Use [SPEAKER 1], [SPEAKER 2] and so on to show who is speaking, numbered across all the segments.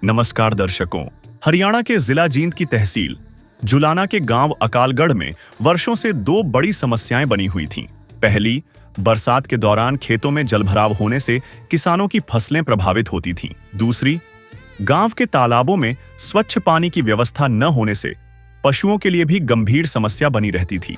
[SPEAKER 1] नमस्कार दर्शकों, हरियाणा के जिला जींद की तहसील जुलाना के गांव अकालगढ़ में वर्षों से दो बड़ी समस्याएं बनी हुई थीं। पहली, बरसात के दौरान खेतों में जलभराव होने से किसानों की फसलें प्रभावित होती थीं। दूसरी, गांव के तालाबों में स्वच्छ पानी की व्यवस्था न होने से पशुओं के लिए भी गंभीर समस्या बनी रहती थी।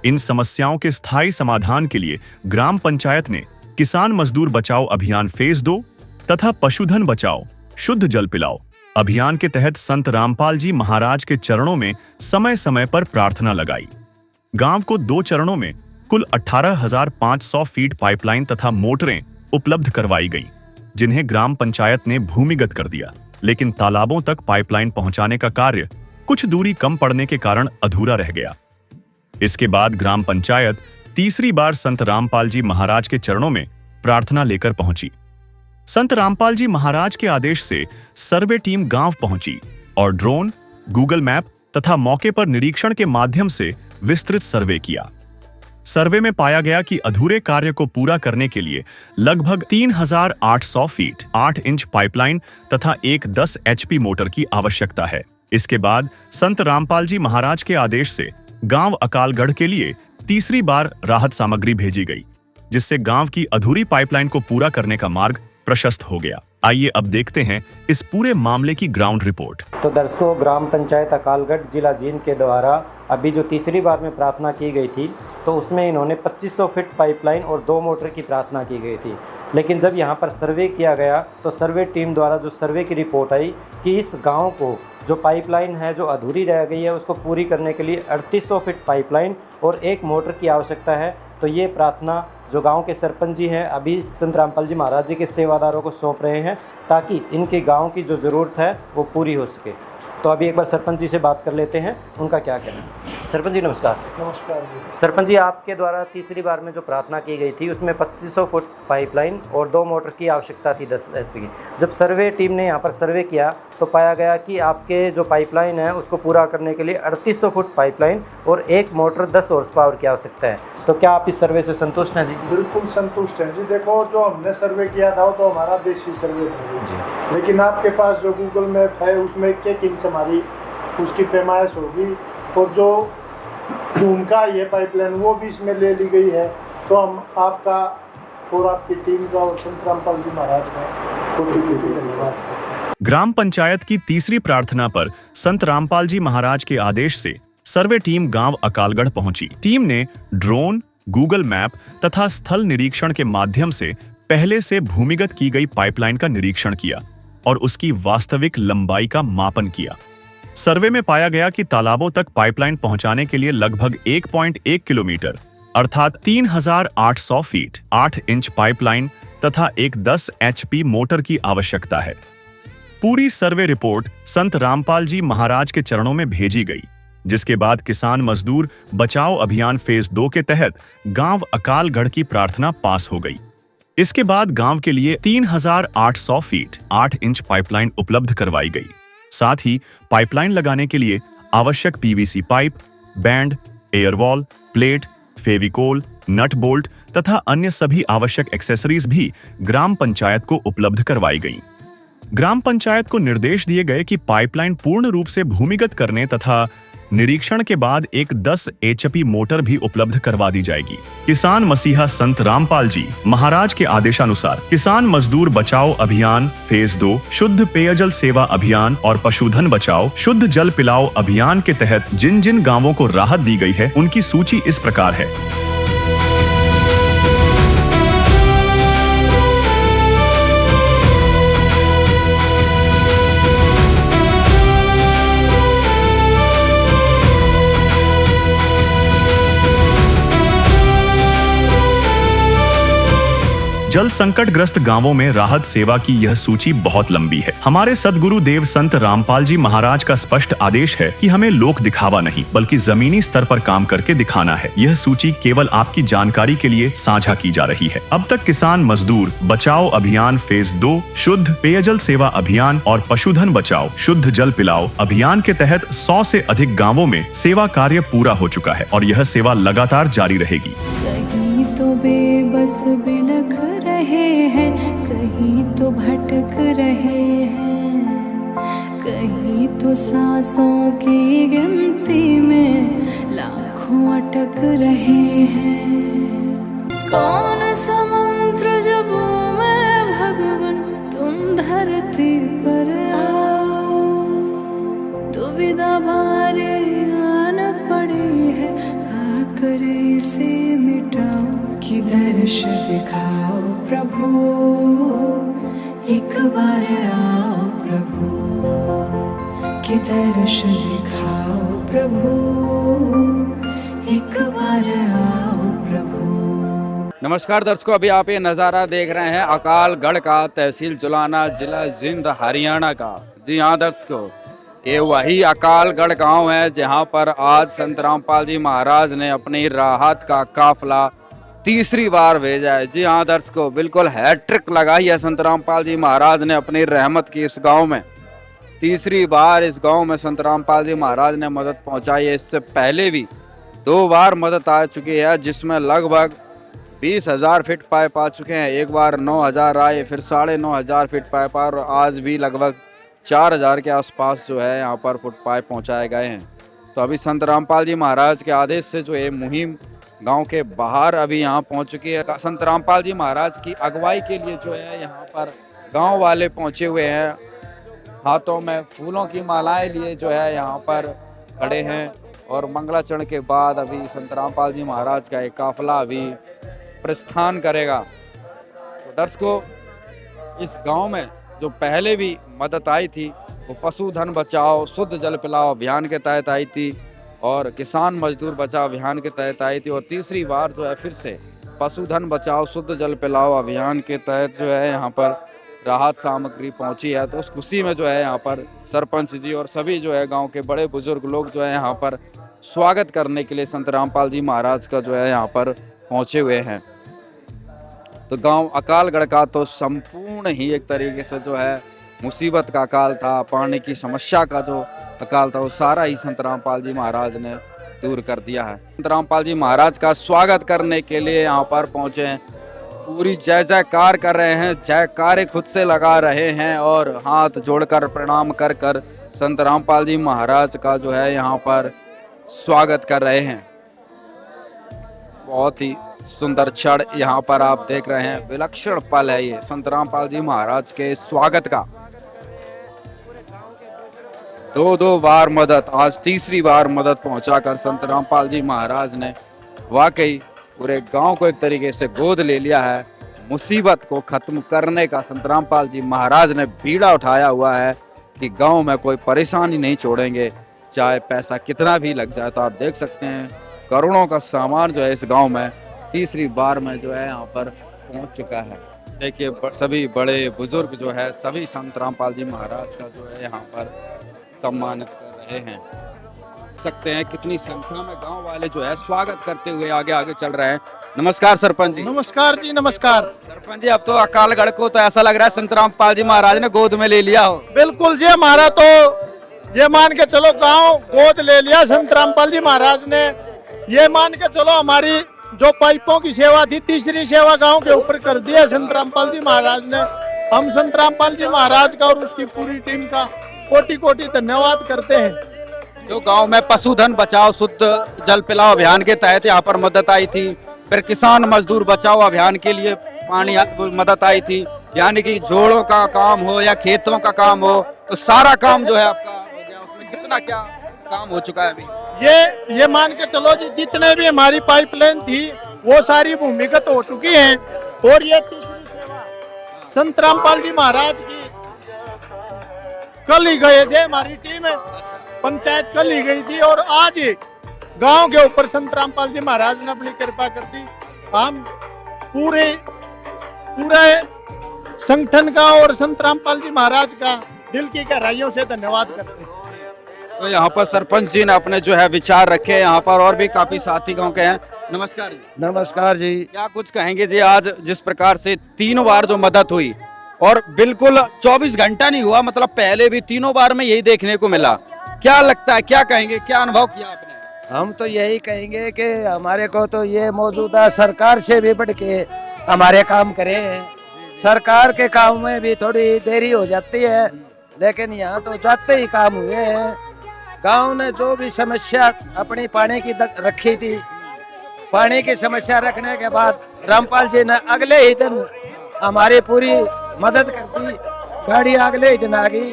[SPEAKER 1] इन समस्याओं के स्थायी समाधान के लिए ग्राम पंचायत ने किसान मजदूर बचाओ अभियान फेज 2 तथा पशुधन बचाओ शुद्ध जल पिलाओ अभियान के तहत संत रामपाल जी महाराज के चरणों में समय समय पर प्रार्थना लगाई। गांव को 2 चरणों में कुल 18,500 फीट पाइपलाइन तथा मोटरें उपलब्ध करवाई गईं, जिन्हें ग्राम पंचायत ने भूमिगत कर दिया, लेकिन तालाबों तक पाइपलाइन पहुंचाने का कार्य कुछ दूरी कम पड़ने के कारण अधूरा रह गया। इसके बाद ग्राम पंचायत तीसरी बार संत रामपाल जी महाराज के चरणों में प्रार्थना लेकर पहुंची। संत रामपाल जी महाराज के आदेश से सर्वे टीम गांव पहुंची और ड्रोन, गूगल मैप तथा मौके पर निरीक्षण के माध्यम से विस्तृत सर्वे किया। सर्वे में पाया गया कि अधूरे कार्य को पूरा करने के लिए लगभग 3,800 फीट 8 इंच पाइपलाइन तथा एक 10 HP मोटर की आवश्यकता है। इसके बाद संत रामपाल जी महाराज के आदेश से गांव अकालगढ़ के लिए तीसरी बार राहत सामग्री भेजी गई, जिससे गांव की अधूरी पाइपलाइन को पूरा करने का मार्ग प्रशस्त हो गया। आइए अब देखते हैं इस पूरे मामले की ग्राउंड रिपोर्ट।
[SPEAKER 2] तो दर्शकों, ग्राम पंचायत अकालगढ़ जिला जींद के द्वारा अभी जो तीसरी बार में प्रार्थना की गई थी, तो उसमें इन्होंने 2500 फीट पाइपलाइन और 2 मोटर की प्रार्थना की गई थी। लेकिन जब यहाँ पर सर्वे किया गया तो सर्वे टीम द्वारा जो सर्वे की रिपोर्ट आई कि इस गांव को जो पाइपलाइन है जो अधूरी रह गई है उसको पूरी करने के लिए 3800 फीट पाइपलाइन और 1 मोटर की आवश्यकता है। तो ये प्रार्थना जो गांव के सरपंच जी हैं अभी संत रामपाल जी महाराज जी के सेवादारों को सौंप रहे हैं, ताकि इनके गांव की जो ज़रूरत है वो पूरी हो सके। तो अभी एक बार सरपंच जी से बात कर लेते हैं, उनका क्या कहना है। सरपंच जी नमस्कार।
[SPEAKER 3] नमस्कार जी।
[SPEAKER 2] सरपंच जी, आपके द्वारा तीसरी बार में जो प्रार्थना की गई थी उसमें 2500 फुट पाइपलाइन और 2 मोटर की आवश्यकता थी 10 HP की। जब सर्वे टीम ने यहाँ पर सर्वे किया तो पाया गया कि आपके जो पाइपलाइन है उसको पूरा करने के लिए 3800 फुट पाइपलाइन और 1 मोटर 10 हॉर्स पावर की आवश्यकता है। तो क्या आप इस सर्वे से संतुष्ट हैं जी?
[SPEAKER 3] बिल्कुल संतुष्ट हैं जी। देखो, जो हमने सर्वे किया था तो हमारा देशी सर्वे था जी, लेकिन आपके पास जो गूगल मैप है उसमें 1 इंच हमारी उसकी पैमाइश होगी और जो उनका ये पाइपलाइन वो भी इसमें ले ली गई है। तो हम आपका और आपकी टीम का और संत रामपाल जी महाराज का धन्यवाद।
[SPEAKER 1] ग्राम पंचायत की तीसरी प्रार्थना पर संत रामपाल जी महाराज के आदेश से सर्वे टीम गांव अकालगढ़ पहुंची। टीम ने ड्रोन, गूगल मैप तथा स्थल निरीक्षण के माध्यम से पहले से भूमिगत की गई पाइपलाइन का निरीक्षण किया और उसकी वास्तविक लंबाई का मापन किया। सर्वे में पाया गया कि तालाबों तक पाइपलाइन पहुंचाने के लिए लगभग 1.1 किलोमीटर अर्थात 3,800 फीट 8 इंच पाइपलाइन तथा एक 10 HP मोटर की आवश्यकता है। पूरी सर्वे रिपोर्ट संत रामपाल जी महाराज के चरणों में भेजी गई, जिसके बाद किसान मजदूर बचाओ अभियान फेज 2 के तहत गांव अकालगढ़ की प्रार्थना पास हो गई। इसके बाद गांव के लिए 3,800 फीट 8 इंच पाइपलाइन उपलब्ध करवाई गई। साथ ही पाइपलाइन लगाने के लिए आवश्यक PVC पाइप, बैंड, एयरवॉल, प्लेट, फेविकोल, नट बोल्ट तथा अन्य सभी आवश्यक एक्सेसरीज भी ग्राम पंचायत को उपलब्ध करवाई गईं। ग्राम पंचायत को निर्देश दिए गए कि पाइपलाइन पूर्ण रूप से भूमिगत करने तथा निरीक्षण के बाद एक 10 HP मोटर भी उपलब्ध करवा दी जाएगी। किसान मसीहा संत रामपाल जी महाराज के आदेशानुसार किसान मजदूर बचाओ अभियान फेज 2, शुद्ध पेयजल सेवा अभियान और पशुधन बचाओ शुद्ध जल पिलाओ अभियान के तहत जिन जिन गांवों को राहत दी गई है उनकी सूची इस प्रकार है। जल संकटग्रस्त गांवों में राहत सेवा की यह सूची बहुत लंबी है। हमारे सदगुरु देव संत रामपाल जी महाराज का स्पष्ट आदेश है कि हमें लोक दिखावा नहीं बल्कि जमीनी स्तर पर काम करके दिखाना है। यह सूची केवल आपकी जानकारी के लिए साझा की जा रही है। अब तक किसान मजदूर बचाओ अभियान फेज 2, शुद्ध पेयजल सेवा अभियान और पशुधन बचाओ शुद्ध जल पिलाओ अभियान के तहत 100 से अधिक गाँवों में सेवा कार्य पूरा हो चुका है और यह सेवा लगातार जारी रहेगी।
[SPEAKER 4] कहीं तो बेबस बिलख रहे हैं, कहीं तो भटक रहे हैं। सांसों की गिनती में लाखों अटक रहे हैं। कौन समुद्र जब मैं भगवन तुम धरती पर आओ, दुविधा भारे आन पड़ी है, आकर इसे मिटाओ। कि दर्श दिखाओ प्रभु, एक बार आओ प्रभु, कि दर्श दिखाओ प्रभु, एक बार आओ प्रभु।
[SPEAKER 5] नमस्कार दर्शकों, अभी आप ये नज़ारा देख रहे हैं अकालगढ़ का, तहसील जुलाना, जिला जिंद, हरियाणा का। जी हाँ दर्शकों, ये वही अकालगढ़ गांव है जहां पर आज संत रामपाल जी महाराज ने अपनी राहत का काफला तीसरी बार भेजा है। जी हाँ दर्शकों, बिल्कुल हैट्रिक लगाई है संत रामपाल जी महाराज ने अपनी रहमत की इस गांव में। तीसरी बार इस गांव में संत रामपाल जी महाराज ने मदद पहुंचाई है। इससे पहले भी 2 बार मदद आ चुकी है, जिसमें लगभग 20,000 फीट पाइप आ चुके हैं। एक बार 9,000 आए, फिर 9,500 फीट पाइप, और आज भी लगभग 4,000 के आसपास जो है यहाँ पर फुट पाइप पहुँचाए गए हैं। तो अभी संत रामपाल जी महाराज के आदेश से जो ये मुहिम गांव के बाहर अभी यहाँ पहुँच चुकी है। संत रामपाल जी महाराज की अगुवाई के लिए जो है यहाँ पर गांव वाले पहुँचे हुए हैं, हाथों में फूलों की मालाएं लिए जो है यहाँ पर खड़े हैं। और मंगलाचरण के बाद अभी संत रामपाल जी महाराज का एक काफिला अभी प्रस्थान करेगा। तो दर्शकों, इस गांव में जो पहले भी मदद आई थी वो पशुधन बचाओ शुद्ध जल पिलाओ अभियान के तहत आई थी, और किसान मजदूर बचाओ अभियान के तहत आई थी, और तीसरी बार जो है फिर से पशुधन बचाओ शुद्ध जल पिलाओ अभियान के तहत जो है यहाँ पर राहत सामग्री पहुँची है। तो उस खुशी में जो है यहाँ पर सरपंच जी और सभी जो है गांव के बड़े बुजुर्ग लोग जो है यहाँ पर स्वागत करने के लिए संत रामपाल जी महाराज का जो है यहाँ पर पहुँचे हुए हैं। तो गांव अकालगढ़ का तो संपूर्ण ही एक तरीके से जो है मुसीबत का काल था, पानी की समस्या का जो अकाल था, वो सारा ही संत रामपाल जी महाराज ने दूर कर दिया है। संत रामपाल जी महाराज का स्वागत करने के लिए यहाँ पर पहुँचे हैं, पूरी जय जयकार कर रहे हैं, जयकारे खुद से लगा रहे हैं और हाथ जोड़कर प्रणाम कर कर संत रामपाल जी महाराज का जो है यहाँ पर स्वागत कर रहे हैं। बहुत ही सुंदर क्षण यहाँ पर आप देख रहे हैं, विलक्षण पल है ये संत रामपाल जी महाराज के स्वागत का। 2 बार मदद, आज तीसरी बार मदद पहुंचाकर संत रामपाल जी महाराज ने वाकई पूरे गांव को एक तरीके से गोद ले लिया है। मुसीबत को खत्म करने का संत रामपाल जी महाराज ने बीड़ा उठाया हुआ है कि गांव में कोई परेशानी नहीं छोड़ेंगे, चाहे पैसा कितना भी लग जाए। तो आप देख सकते हैं करोड़ों का सामान जो है इस गांव में तीसरी बार में जो है यहाँ पर पहुंच चुका है। देखिए सभी बड़े बुजुर्ग जो है सभी संत रामपाल जी महाराज का जो है यहाँ पर सम्मानित कर रहे हैं। देख सकते हैं कितनी संख्या में गांव वाले जो है स्वागत करते हुए आगे आगे चल रहे हैं। नमस्कार सरपंच जी।
[SPEAKER 3] नमस्कार जी, नमस्कार।
[SPEAKER 5] सरपंच जी, अब तो अकालगढ़ को तो ऐसा लग रहा है संत रामपाल जी महाराज ने गोद में ले लिया हो।
[SPEAKER 3] बिल्कुल जी, हमारा तो ये मान के चलो गांव गोद ले लिया संत रामपाल जी महाराज ने। ये मान के चलो हमारी जो पाइपों की सेवा थी, तीसरी सेवा गांव के ऊपर कर दिया संत रामपाल जी महाराज ने। हम संत रामपाल जी महाराज का और उसकी पूरी टीम का कोटि कोटि धन्यवाद करते हैं।
[SPEAKER 5] जो गांव में पशुधन बचाओ शुद्ध जल पिलाओ अभियान के तहत यहाँ पर मदद आई थी, फिर किसान मजदूर बचाओ अभियान के लिए पानी मदद आई थी, यानी कि जोड़ों का काम हो या खेतों का काम हो, तो सारा काम जो है आपका हो गया। उसमें कितना क्या काम हो चुका है अभी?
[SPEAKER 3] ये मान के चलो जी, जितने भी हमारी पाइपलाइन थी वो सारी भूमिगत हो चुकी हैं। और ये तीसरी सेवा संत रामपाल जी महाराज की कल ही गए थे, हमारी टीम पंचायत कल ही गई थी, और आज ही गांव के ऊपर संत रामपाल जी महाराज ने अपनी कृपा कर दी। हम पूरे संगठन का और संत रामपाल जी महाराज का दिल की गहराइयों से धन्यवाद करते हैं।
[SPEAKER 5] तो यहाँ पर सरपंच जी ने अपने जो है विचार रखे। यहाँ पर और भी काफी साथी गांव के हैं। नमस्कार जी।
[SPEAKER 6] नमस्कार जी।
[SPEAKER 5] क्या कुछ कहेंगे जी, आज जिस प्रकार से 3 बार जो मदद हुई और बिल्कुल 24 घंटा नहीं हुआ, मतलब पहले भी 3 बार में यही देखने को मिला, क्या लगता है, क्या कहेंगे, क्या अनुभव किया आपने?
[SPEAKER 6] हम तो यही कहेंगे कि हमारे को तो ये मौजूदा सरकार से भी बढ़ के हमारे काम करे हैं। सरकार के काम में भी थोड़ी देरी हो जाती है, लेकिन यहाँ तो जाते ही काम हुए हैं। गांव ने जो भी समस्या अपनी पानी की रखी थी, पानी की समस्या रखने के बाद रामपाल जी ने अगले ही दिन हमारी पूरी मदद कर दी। गाड़ी अगले ही दिन आ गई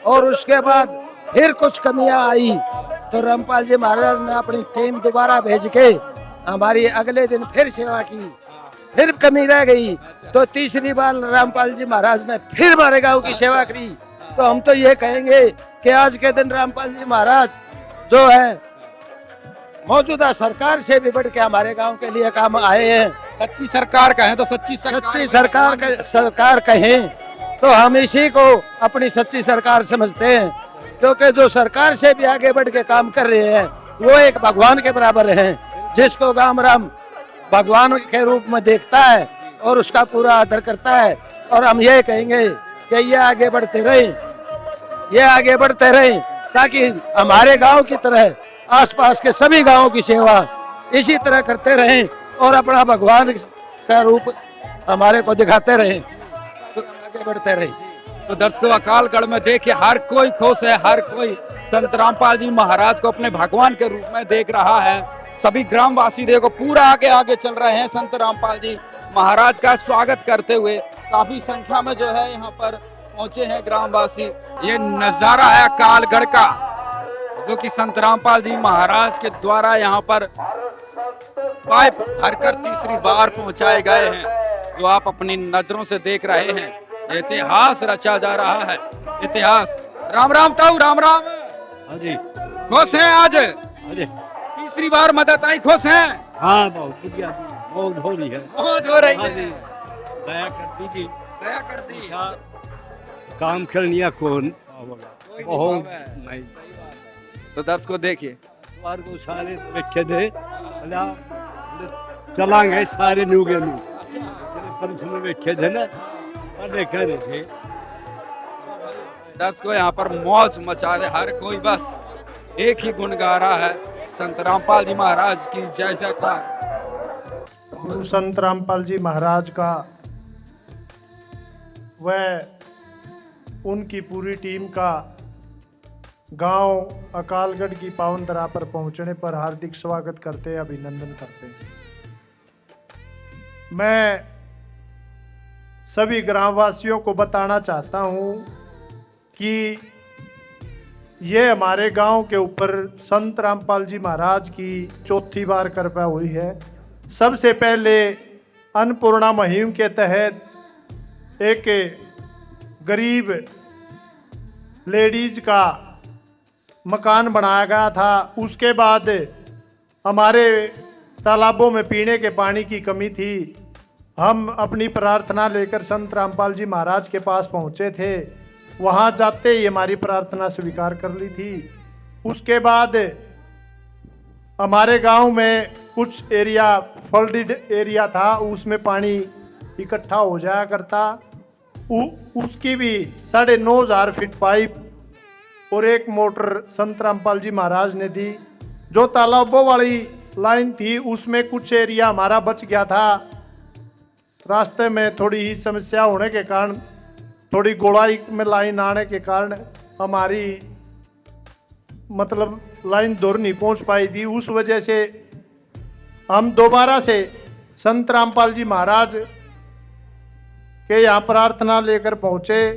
[SPEAKER 6] और उसके बाद फिर कुछ कमियां आई तो रामपाल जी महाराज ने अपनी टीम दोबारा भेज के हमारी अगले दिन फिर सेवा की। फिर कमी रह गई तो तीसरी बार रामपाल जी महाराज ने फिर हमारे गांव की सेवा करी। तो हम तो ये कहेंगे कि आज के दिन रामपाल जी महाराज जो है मौजूदा सरकार से भी बढ़ के हमारे गांव के लिए काम आए हैं।
[SPEAKER 5] सच्ची सरकार कहें तो सच्ची
[SPEAKER 6] सरकार कहें तो हम इसी को अपनी सच्ची सरकार समझते हैं, क्योंकि जो सरकार से भी आगे बढ़ के काम कर रहे हैं वो एक भगवान के बराबर हैं, जिसको गांव राम भगवान के रूप में देखता है और उसका पूरा आदर करता है। और हम ये कहेंगे कि ये आगे बढ़ते रहें ताकि हमारे गांव की तरह आसपास के सभी गांवों की सेवा इसी तरह करते रहें और अपना भगवान का रूप हमारे को दिखाते रहें, तो आगे बढ़ते रहें।
[SPEAKER 5] तो दर्शकों, अकालगढ़ में देखिए हर कोई खुश है, हर कोई संत रामपाल जी महाराज को अपने भगवान के रूप में देख रहा है। सभी ग्रामवासी देखो पूरा आगे आगे चल रहे हैं संत रामपाल जी महाराज का स्वागत करते हुए। काफी संख्या में जो है यहाँ पर पहुंचे हैं ग्रामवासी। ये नजारा है अकालगढ़ का, जो कि संत रामपाल जी महाराज के द्वारा यहाँ पर पाइप भरकर तीसरी बार पहुंचाए गए हैं, जो आप अपनी नजरों से देख रहे हैं। इतिहास रचा जा रहा है, इतिहास। राम राम ताऊ, राम राम।
[SPEAKER 7] हाँ जी,
[SPEAKER 5] खुश हैं आज?
[SPEAKER 7] हाँ जी,
[SPEAKER 5] तीसरी बार मदद आई, खुश हैं?
[SPEAKER 7] हाँ बहुत बढ़िया, मौज हो रही है,
[SPEAKER 5] मौज हो रही
[SPEAKER 7] हाँ
[SPEAKER 5] है।
[SPEAKER 7] जी, दया कर दीजिए,
[SPEAKER 5] दया कर दी।
[SPEAKER 7] काम करनिया कौन बहुत नहीं।
[SPEAKER 5] तो दर्शकों देखिए,
[SPEAKER 7] बार को सारे बैठे थे, चलांगे सारे न्यूगे परिश्रम में बैठे थे ना, और देख रहे थे।
[SPEAKER 5] दर्शकों यहाँ पर मौज मचा रहे, हर कोई बस एक ही गुण गा रहा है, संत रामपाल जी महाराज की जय जयकार।
[SPEAKER 3] गुरु संत रामपाल जी महाराज का वह उनकी पूरी टीम का गांव अकालगढ़ की पावन धरा पर पहुंचने पर हार्दिक स्वागत करते, अभिनंदन करते। मैं सभी ग्रामवासियों को बताना चाहता हूं कि ये हमारे गांव के ऊपर संत रामपाल जी महाराज की चौथी बार कृपा हुई है। सबसे पहले अन्नपूर्णा मुहिम के तहत एक गरीब लेडीज का मकान बनाया गया था। उसके बाद हमारे तालाबों में पीने के पानी की कमी थी। हम अपनी प्रार्थना लेकर संत रामपाल जी महाराज के पास पहुँचे थे। वहाँ जाते ही हमारी प्रार्थना स्वीकार कर ली थी। उसके बाद हमारे गांव में कुछ एरिया फ्लडेड एरिया था, उसमें पानी इकट्ठा हो जाया करता। उसकी भी 9,500 फीट पाइप और एक मोटर संत रामपाल जी महाराज ने दी। जो तालाबों वाली लाइन थी उसमें कुछ एरिया हमारा बच गया था। रास्ते में थोड़ी ही समस्या होने के कारण, थोड़ी गोलाई में लाइन आने के कारण हमारी मतलब लाइन दूर नहीं पहुंच पाई थी। उस वजह से हम दोबारा से संत रामपाल जी महाराज के यहाँ प्रार्थना लेकर पहुँचे।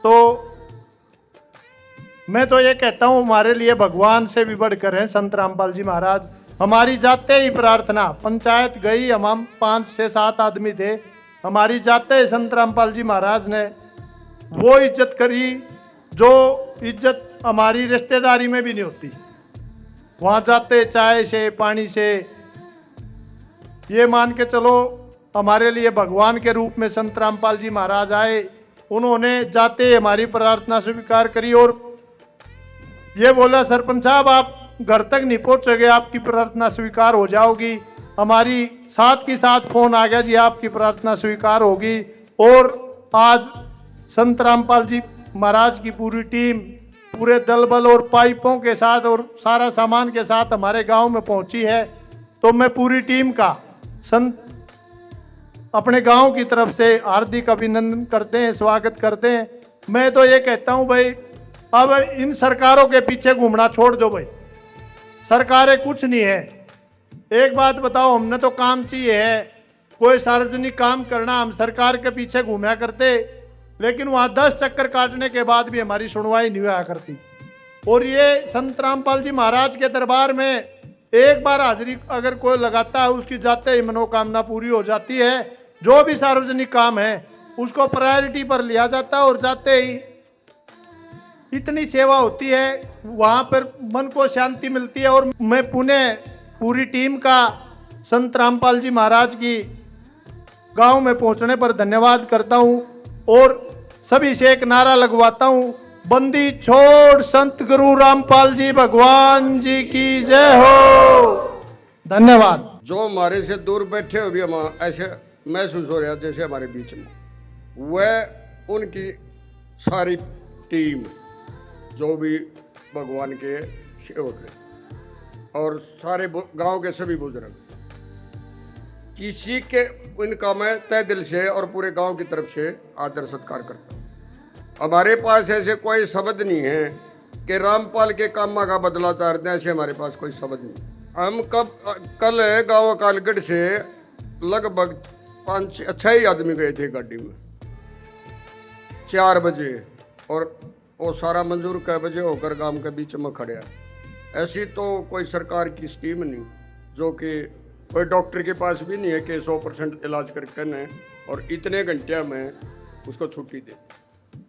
[SPEAKER 3] तो मैं तो ये कहता हूँ हमारे लिए भगवान से भी बढ़कर हैं संत रामपाल जी महाराज। हमारी जाते ही प्रार्थना, पंचायत गई, हम 5 से 7 आदमी थे, हमारी जाते ही संत रामपाल जी महाराज ने वो इज्जत करी जो इज्जत हमारी रिश्तेदारी में भी नहीं होती। वहाँ जाते चाय से पानी से, ये मान के चलो हमारे लिए भगवान के रूप में संत रामपाल जी महाराज आए। उन्होंने जाते हमारी प्रार्थना स्वीकार करी और ये बोला, सरपंच साहब आप घर तक नहीं पहुँचोगे, आपकी प्रार्थना स्वीकार हो जाओगी। हमारी साथ की साथ फोन आ गया, जी आपकी प्रार्थना स्वीकार होगी। और आज संत रामपाल जी महाराज की पूरी टीम पूरे दल बल और पाइपों के साथ और सारा सामान के साथ हमारे गांव में पहुंची है। तो मैं पूरी टीम का संत अपने गांव की तरफ से हार्दिक अभिनंदन करते हैं, स्वागत करते हैं। मैं तो ये कहता हूँ भाई, अब इन सरकारों के पीछे घूमना छोड़ दो भाई। सरकारें कुछ नहीं है। एक बात बताओ, हमने तो काम चाहिए है, कोई सार्वजनिक काम करना, हम सरकार के पीछे घूमया करते, लेकिन वहाँ 10 चक्कर काटने के बाद भी हमारी सुनवाई नहीं हुआ करती। और ये संत रामपाल जी महाराज के दरबार में एक बार हाजिरी अगर कोई लगाता है, उसकी जाते ही मनोकामना पूरी हो जाती है। जो भी सार्वजनिक काम है उसको प्रायोरिटी पर लिया जाता है और जाते ही इतनी सेवा होती है, वहाँ पर मन को शांति मिलती है। और मैं पुणे पूरी टीम का संत रामपाल जी महाराज की गांव में पहुंचने पर धन्यवाद करता हूं और सभी से एक नारा लगवाता हूं, बंदी छोड़ संत गुरु रामपाल जी भगवान जी की जय हो। धन्यवाद।
[SPEAKER 8] जो हमारे से दूर बैठे हो भी हम ऐसे महसूस हो रहा है जैसे हमारे बीच में, वह उनकी सारी टीम जो भी भगवान के सेवक है और सारे गांव के सभी बुजुर्ग, किसी के इनका मैं तय दिल से और पूरे गांव की तरफ से आदर सत्कार करता हूँ। हमारे पास ऐसे कोई शब्द नहीं है कि रामपाल के कामा का बदला उतारते हैं, ऐसे हमारे पास कोई शब्द नहीं। हम कल गांव अकालगढ़ से लगभग 5-6 ही आदमी गए थे गाड़ी में 4 बजे, और वो सारा मंजूर कै बजे होकर गांव के बीच में खड़े हैं। ऐसी तो कोई सरकार की स्कीम नहीं, जो कि कोई डॉक्टर के पास भी नहीं है कि 100% इलाज करके न और इतने घंटे में उसको छुट्टी दे।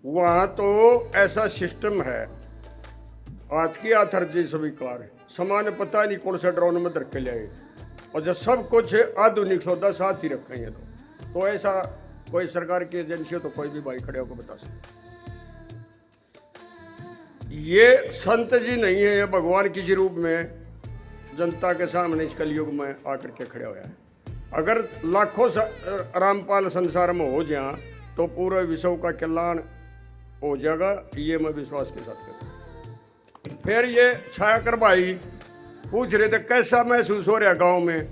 [SPEAKER 8] वहाँ तो ऐसा सिस्टम है, हाथ की हाथ अर्जी स्वीकार है, सामान पता नहीं कौन सा ड्रोन में धर के ले आए, और जब सब कुछ आधुनिक सौदा साथ ही रखेंगे तो ऐसा कोई सरकार की एजेंसी तो कोई भी भाई खड़े होकर बता सकते। ये संत जी नहीं है, ये भगवान किसी रूप में जनता के सामने इस कलयुग में आकर के खड़े हुआ है। अगर लाखों रामपाल संसार में हो जाए तो पूरे विश्व का कल्याण हो जाएगा, ये मैं विश्वास के साथ करता हूँ। फिर ये छायाकर भाई पूछ रहे थे कैसा महसूस हो रहा है गांव में।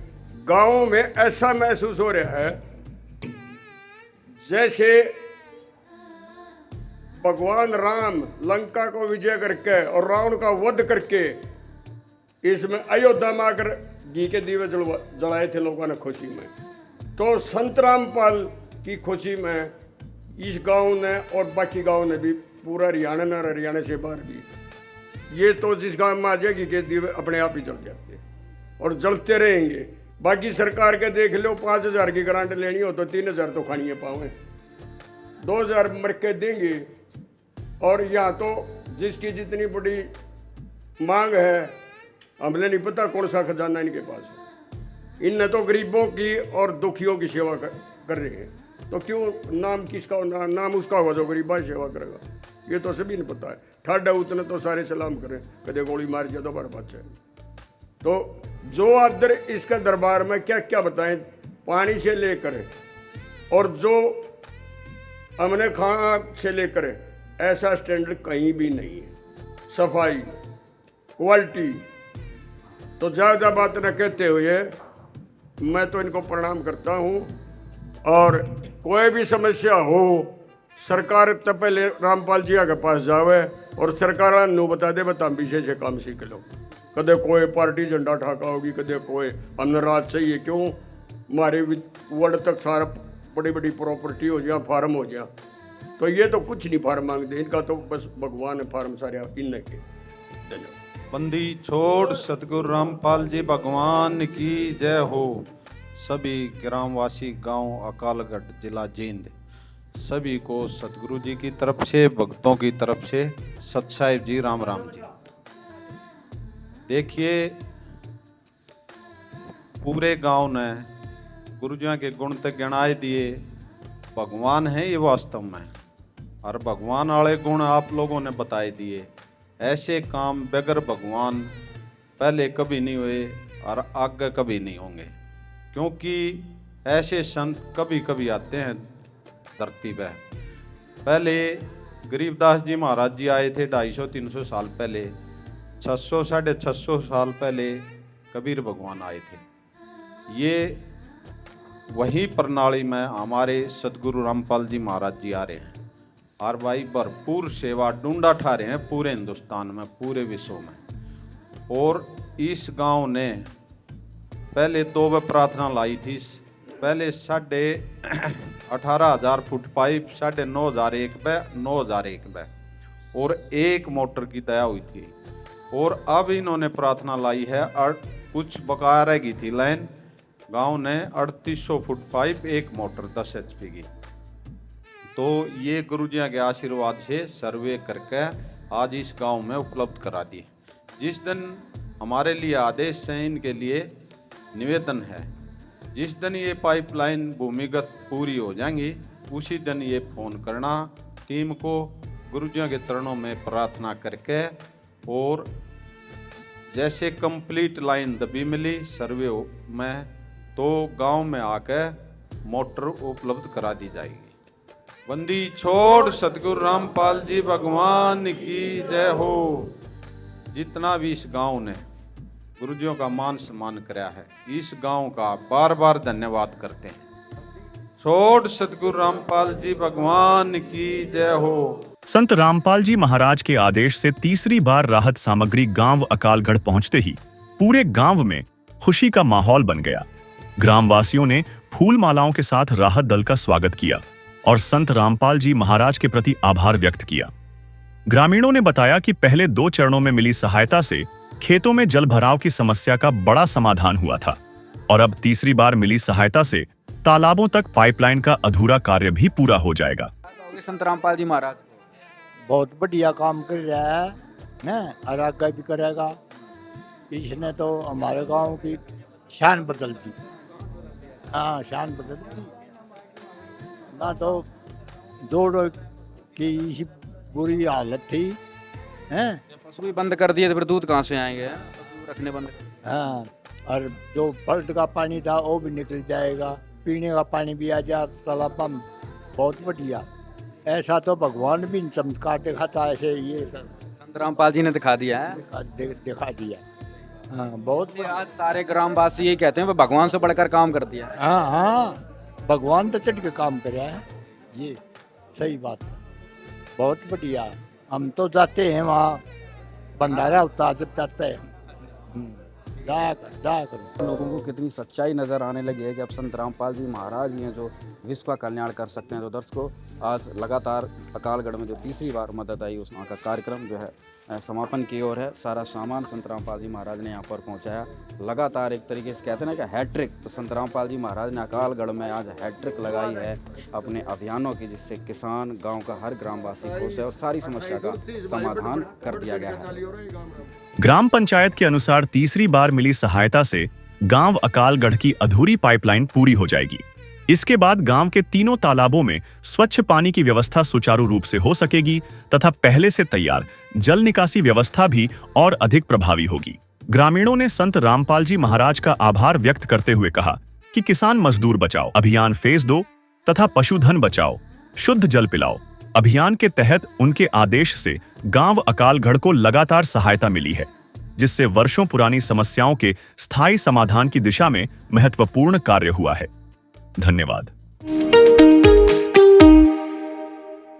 [SPEAKER 8] गांव में ऐसा महसूस हो रहा है जैसे भगवान राम लंका को विजय करके और रावण का वध करके इसमें अयोध्या में आकर घी के दीवे जलाए थे लोगों ने खुशी में। तो संत रामपाल की खुशी में इस गांव ने और बाकी गांव ने भी, पूरा हरियाणा में, हरियाणा से बाहर भी, ये तो जिस गांव में आ जाए घी के दीवे अपने आप ही जल जाते और जलते रहेंगे। बाकी सरकार के देख लो, 5,000 की ग्रांट लेनी हो तो 3,000 तो खानिए पावे, 2,000 मर के देंगे। और यहाँ तो जिसकी जितनी बड़ी मांग है, हमने नहीं पता कौन सा खजाना इनके पास है। इनने तो गरीबों की और दुखियों की सेवा कर रहे हैं, तो क्यों नाम किसका नाम उसका होगा जो गरीबा की सेवा करेगा, ये तो सभी ने पता है। ठाडा उतने तो सारे सलाम करें, कदे गोली मार दिया तो बार बात है। तो जो आदर इसका दरबार में क्या क्या बताएं, पानी से लेकर और जो हमने खाना से लेकर ऐसा स्टैंडर्ड कहीं भी नहीं है। सफाई, क्वालिटी, तो ज़्यादा बात न कहते हुए मैं तो इनको प्रणाम करता हूँ। और कोई भी समस्या हो, सरकार तब पहले रामपाल जी के पास जावे और सरकार नू बता दे, बता विशेष से काम सीख लो। कदे कोई पार्टी झंडा ठाका होगी, कदे कोई हमने रात चाहिए, क्यों हमारे वर्ल्ड तक सारा बड़ी बड़ी प्रॉपर्टी हो जाए, फार्म हो जाए, तो ये तो कुछ नहीं फार्म मांगते, इनका तो बस भगवान है फार्म सारे इन के। धन्यवाद।
[SPEAKER 9] बंदी छोड़ सतगुरु रामपाल जी भगवान की जय हो। सभी ग्रामवासी गांव अकालगढ़ जिला जींद सभी को सतगुरु जी की तरफ से, भक्तों की तरफ से सत साहिब जी, राम राम जी। देखिए पूरे गांव ने गुरु जी के गुण तक गिनाए दिए। भगवान है ये वास्तव में, और भगवान वाले गुण आप लोगों ने बताए दिए। ऐसे काम बगैर भगवान पहले कभी नहीं हुए और आगे कभी नहीं होंगे, क्योंकि ऐसे संत कभी कभी आते हैं धरती पे। पहले गरीबदास जी महाराज जी आए थे 250-300 साल पहले, 600-650 साल पहले कबीर भगवान आए थे। ये वही प्रणाली में हमारे सतगुरु रामपाल जी महाराज जी आ रहे हैं। और भाई भरपूर सेवा ढूंढा ठा रहे हैं पूरे हिंदुस्तान में, पूरे विश्व में। और इस गांव ने पहले 2 बार प्रार्थना लाई थी। पहले 18,500 फुट पाइप 9,500 एक पे 9,001 पे और 1 मोटर की दया हुई थी। और अब इन्होंने प्रार्थना लाई है और कुछ बकाया रह गई थी लाइन। गांव ने 3800 फुट पाइप 1 मोटर 10 HP की। तो ये गुरुजियों के आशीर्वाद से सर्वे करके आज इस गांव में उपलब्ध करा दी। जिस दिन हमारे लिए आदेश है, इनके लिए निवेदन है, जिस दिन ये पाइपलाइन भूमिगत पूरी हो जाएंगी उसी दिन ये फोन करना टीम को, गुरुजियों के चरणों में प्रार्थना करके, और जैसे कंप्लीट लाइन दबी मिली सर्वे में तो गांव में आकर मोटर उपलब्ध करा दी जाएगी। बंदी छोड़ सतगुरु रामपाल जी भगवान की जय हो। जितना भी इस गांव ने गुरुजियों का मान सम्मान कराया है, इस गांव का बार बार धन्यवाद करते हैं। छोड़ सतगुरु रामपाल जी भगवान की जय हो।
[SPEAKER 1] संत रामपाल जी महाराज के आदेश से तीसरी बार राहत सामग्री गांव अकालगढ़ पहुंचते ही पूरे गांव में खुशी का माहौल बन गया। ग्रामवासियों ने फूल मालाओं के साथ राहत दल का स्वागत किया और संत रामपाल जी महाराज के प्रति आभार व्यक्त किया। ग्रामीणों ने बताया कि पहले 2 चरणों में मिली सहायता से खेतों में जल भराव की समस्या का बड़ा समाधान हुआ था और अब तीसरी बार मिली सहायता से तालाबों तक पाइपलाइन का अधूरा कार्य भी पूरा हो जाएगा।
[SPEAKER 5] संत रामपाल जी महाराज
[SPEAKER 10] बहुत बढ़िया काम कर रहा है ना, और आगे भी करेगा। इसने तो हमारे गांव की शान बदल दी। हाँ, शान बदल दी ना। तो जोड़ो की इसी बुरी हालत थी हैं।
[SPEAKER 5] पशु भी बंद कर दिए तो फिर दूध कहाँ से आएंगे? पशु रखने बंद।
[SPEAKER 10] हाँ, और जो पल्ट का पानी था वो भी निकल जाएगा, पीने का पानी भी आ जाए तालाब में। बहुत बढ़िया। ऐसा तो भगवान भी चमत्कार दिखाता, ऐसे ये
[SPEAKER 5] संत रामपाल जी ने दिखा दिया है।
[SPEAKER 10] दिखा दिया। हाँ, बहुत।
[SPEAKER 5] आज सारे ग्रामवासी यही कहते हैं वो भगवान से बढ़कर काम कर दिया।
[SPEAKER 10] हाँ हाँ, भगवान तो चढ़ के काम कर रहा है, ये सही बात है। बहुत बढ़िया। हम तो जाते हैं वहाँ, भंडारा होता है जब जाते हैं। जा करो।
[SPEAKER 5] लोगों को कितनी सच्चाई नज़र आने लगी है कि अब संत रामपाल जी महाराज ही हैं जो विश्व का कल्याण कर सकते हैं। तो दर्शकों, आज लगातार अकालगढ़ में जो तीसरी बार मदद आई, उस वहाँ का कार्यक्रम जो है समापन की ओर है। सारा सामान संत रामपाल जी महाराज ने यहाँ पर पहुँचाया। लगातार एक तरीके से कहते हैं ना कि हैट्रिक, तो संत रामपाल जी महाराज ने अकालगढ़ में आज हैट्रिक लगाई है अपने अभियानों की, जिससे किसान, गांव का हर ग्रामवासी खुश है और सारी समस्या का समाधान कर दिया गया है।
[SPEAKER 1] ग्राम पंचायत के अनुसार तीसरी बार मिली सहायता से गांव अकालगढ़ की अधूरी पाइपलाइन पूरी हो जाएगी। इसके बाद गांव के 3 तालाबों में स्वच्छ पानी की व्यवस्था सुचारू रूप से हो सकेगी तथा पहले से तैयार जल निकासी व्यवस्था भी और अधिक प्रभावी होगी। ग्रामीणों ने संत रामपाल जी महाराज का आभार व्यक्त करते हुए कहा कि किसान मजदूर बचाओ अभियान फेज 2 तथा पशुधन बचाओ, शुद्ध जल पिलाओ अभियान के तहत उनके आदेश से गांव अकालगढ़ को लगातार सहायता मिली है, जिससे वर्षों पुरानी समस्याओं के स्थायी समाधान की दिशा में महत्वपूर्ण कार्य हुआ है। धन्यवाद।